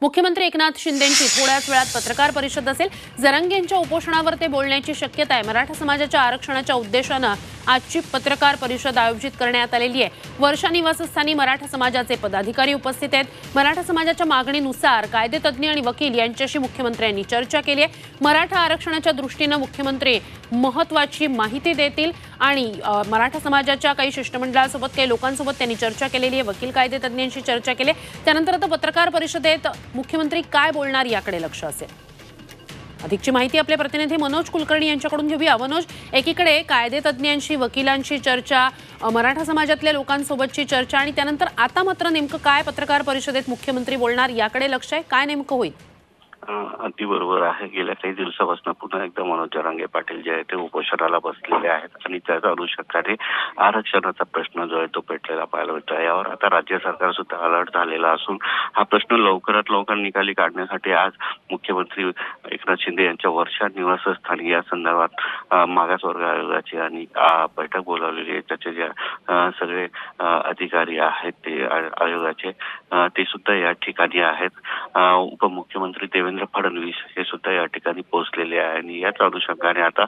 मुख्यमंत्री एकनाथ शिंदेंची थोड्याच वेळात पत्रकार परिषद असेल। जरांगेंच्या उपोषणावर ते बोलण्याची शक्यता आहे। मराठा समाजाच्या आरक्षणाच्या उद्देशाने आजची पत्रकार परिषद आयोजित करण्यात आलेली आहे। वर्षा निवासस्थानी मराठा समाजाचे पदाधिकारी उपस्थित आहेत। मराठा समाजाच्या मागणीनुसार कायदेतज्ञ आणि वकील यांच्याशी मुख्यमंत्र्यांनी चर्चा केली आहे। मराठा आरक्षणाच्या दृष्टीने मुख्यमंत्री महत्त्वाची माहिती देतील आणि मराठा समाजाच्या काही शिष्टमंडळासोबत काही लोकांसोबत त्यांनी चर्चा केलेली आहे। वकील कायदेतज्ञांशी चर्चा केली। त्यानंतर आता पत्रकार परिषदेत मुख्यमंत्री काय बोलणार याकडे लक्ष असेल। अधिकची माहिती आपले प्रतिनिधी मनोज कुलकर्णी यांच्याकडून घेऊया। मनोज, एकीकडे कायदेतज्ञांशी वकिलांशी चर्चा, मराठा समाजातल्या लोकांसोबतची चर्चा आणि त्यानंतर आता मात्र नेमकं काय पत्रकार परिषदेत मुख्यमंत्री बोलणार याकडे लक्ष आहे। काय नेमकं होईल? अगदी बरोबर आहे। गेल्या काही दिवसापासून पुन्हा एकदा मनोज जरांगे पाटील जे आहे ते उपोषणाला बसलेले आहेत आणि त्याच्या अनुषंगाने आरक्षणाचा प्रश्न जो आहे तो पेटलेला पाहायला मिळतो। यावर आता राज्य सरकार सुद्धा अलर्ट झालेला असून हा प्रश्न लवकरात लवकर निकाली काढण्यासाठी आज मुख्यमंत्री एकनाथ शिंदे यांच्या वर्षा निवासस्थानी या संदर्भात मागासवर्ग आयोगाची आणि बैठक बोलावलेली आहे। त्याचे जे सगळे अधिकारी आहेत ते आयोगाचे ते सुद्धा या ठिकाणी आहेत। उपमुख्यमंत्री देवेंद्र फडणवीस हे सुद्धा या ठिकाणी पोहोचलेले आहे आणि याच अनुषंगाने आता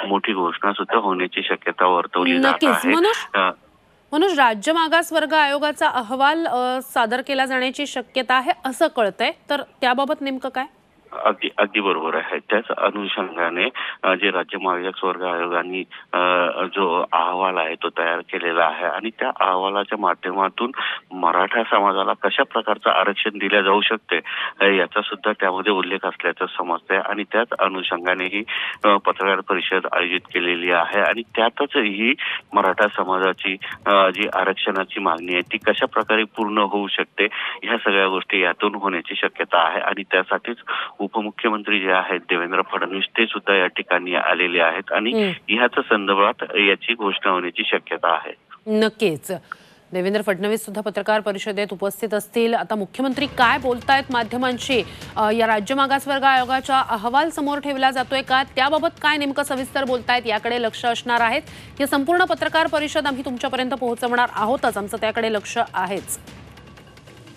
मोठी घोषणा सुद्धा होण्याची शक्यता वर्तवली जात आहे। मनोज, राज्य मागासवर्ग आयोगाचा अहवाल सादर केला जाण्याची शक्यता आहे असं कळतंय, तर त्याबाबत नेमकं काय? अगदी बरोबर आहे। त्याच अनुषंगाने जे राज्य मागासवर्ग आयोगाने जो अहवाल आहे तो तयार केलेला आहे आणि त्या अहवालाच्या माध्यमातून मराठा समाजाला कशा प्रकारचं आरक्षण दिले जाऊ शकते याचा सुद्धा त्यामध्ये उल्लेख असल्याचं समजतंय आणि त्याच अनुषंगाने ही पत्रकार परिषद आयोजित केलेली आहे आणि त्यातच ही मराठा समाजाची जी आरक्षणाची मागणी आहे ती कशा प्रकारे पूर्ण होऊ शकते ह्या सगळ्या गोष्टी यातून होण्याची शक्यता आहे आणि त्यासाठीच उपमुख्यमंत्री जे आहेत देवेंद्र फडणवीस ते सुद्धा या ठिकाणी आलेले आहेत आणि ह्याच संदर्भात याची घोषणा होण्याची शक्यता आहे। नक्कीच देवेंद्र फडणवीस सुद्धा पत्रकार परिषदेत उपस्थित असतील। आता मुख्यमंत्री काय बोलतायत माध्यमांशी, या राज्य मागासवर्ग आयोगाचा अहवाल समोर ठेवला जातोय का, त्याबाबत काय नेमकं सविस्तर बोलतायत याकडे लक्ष असणार आहेत। ही संपूर्ण पत्रकार परिषद आम्ही तुमच्यापर्यंत पोहोचवणार आहोतच, आमचं त्याकडे लक्ष आहेच।